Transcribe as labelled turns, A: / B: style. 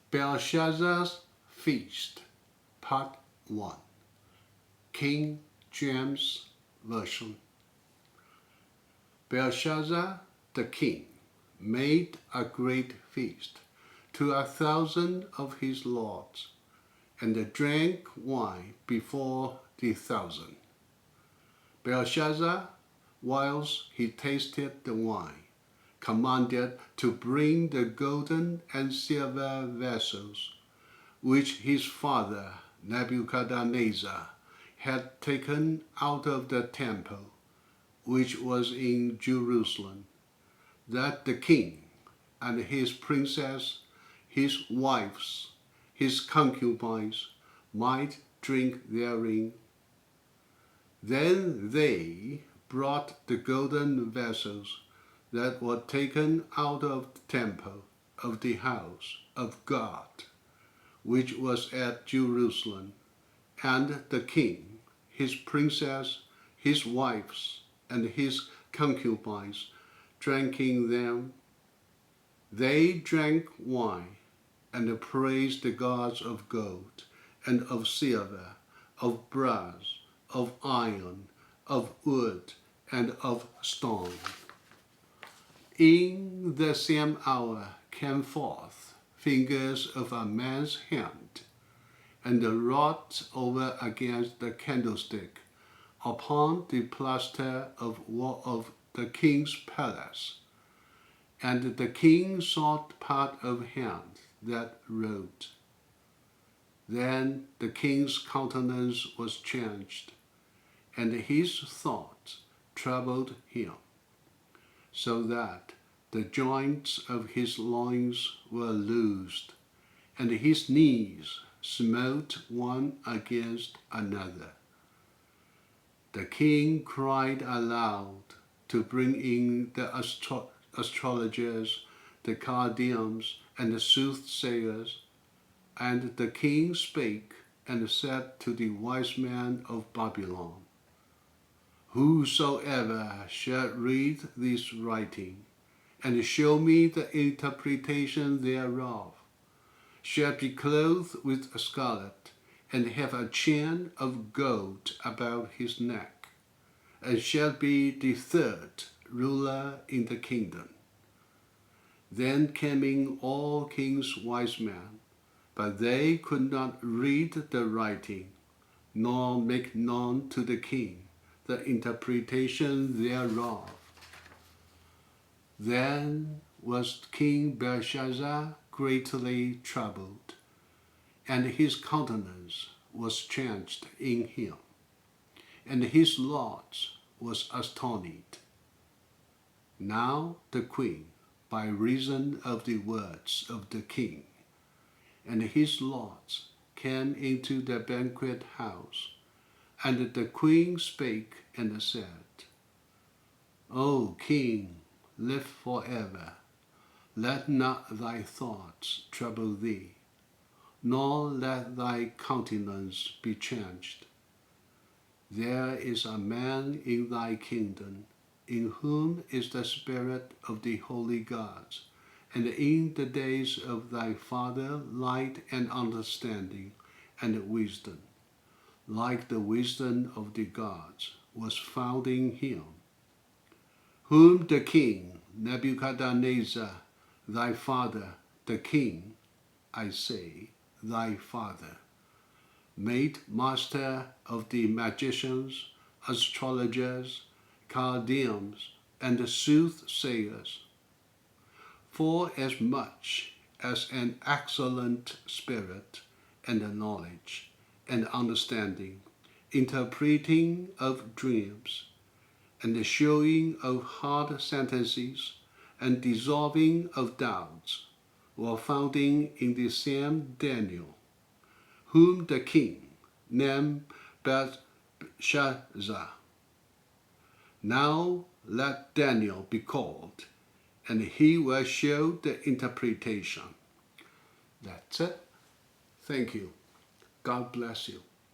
A: Belshazza's Feast, Part 1, King James Version. Belshazza the king made a great feast to 1,000 of his lords, and drank wine before the 1,000. Belshazza, whilst he tasted the wine, commanded to bring the golden and silver vessels which his father Nebuchadnezzar had taken out of the temple which was in Jerusalem, that the king and his princess, his wives, his concubines might drink therein. Then they brought the golden vessels that were taken out of the temple of the house of God, which was at Jerusalem, and the king, his princess, his wives, and his concubines drank in them. They drank wine, and praised the gods of gold, and of silver, of brass, of iron, of wood, and of stone. In the same hour came forth fingers of a man's hand, and wrought over against the candlestick upon the plaster of wall of the king's palace. And the king saw part of hand that wrote. Then the king's countenance was changed, and his thoughts troubled him, so that the joints of his loins were loosed, and his knees smote one against another. The king cried aloud to bring in the astrologers, the Chaldeans, and the soothsayers. And the king spake and said to the wise men of Babylon, Whosoever shall read this writing, and show me the interpretation thereof, shall be clothed with scarlet, and have a chain of gold about his neck, and shall be the third ruler in the kingdom. Then came in all king's wise men, but they could not read the writing, nor make known to the king the interpretation thereof. Then was King Belshazza greatly troubled, and his countenance was changed in him, and his lords was astonished. Now the queen, by reason of the words of the king, and his lords came into the banquet house, and the queen spake and said, O king, live forever. Let not thy thoughts trouble thee, nor let thy countenance be changed. There is a man in thy kingdom, in whom is the spirit of the holy gods, and in the days of thy father light and understanding and wisdom, like the wisdom of the gods, was found in him, whom the king Nebuchadnezzar, thy father, the king, I say, thy father, made master of the magicians, astrologers, Chaldeans, and the soothsayers, for as much as an excellent spirit and knowledge and understanding, interpreting of dreams, and the showing of hard sentences, and dissolving of doubts, were found in the same Daniel, whom the king named Belshazza. Now let Daniel be called, and he will show the interpretation. That's it. Thank you. God bless you.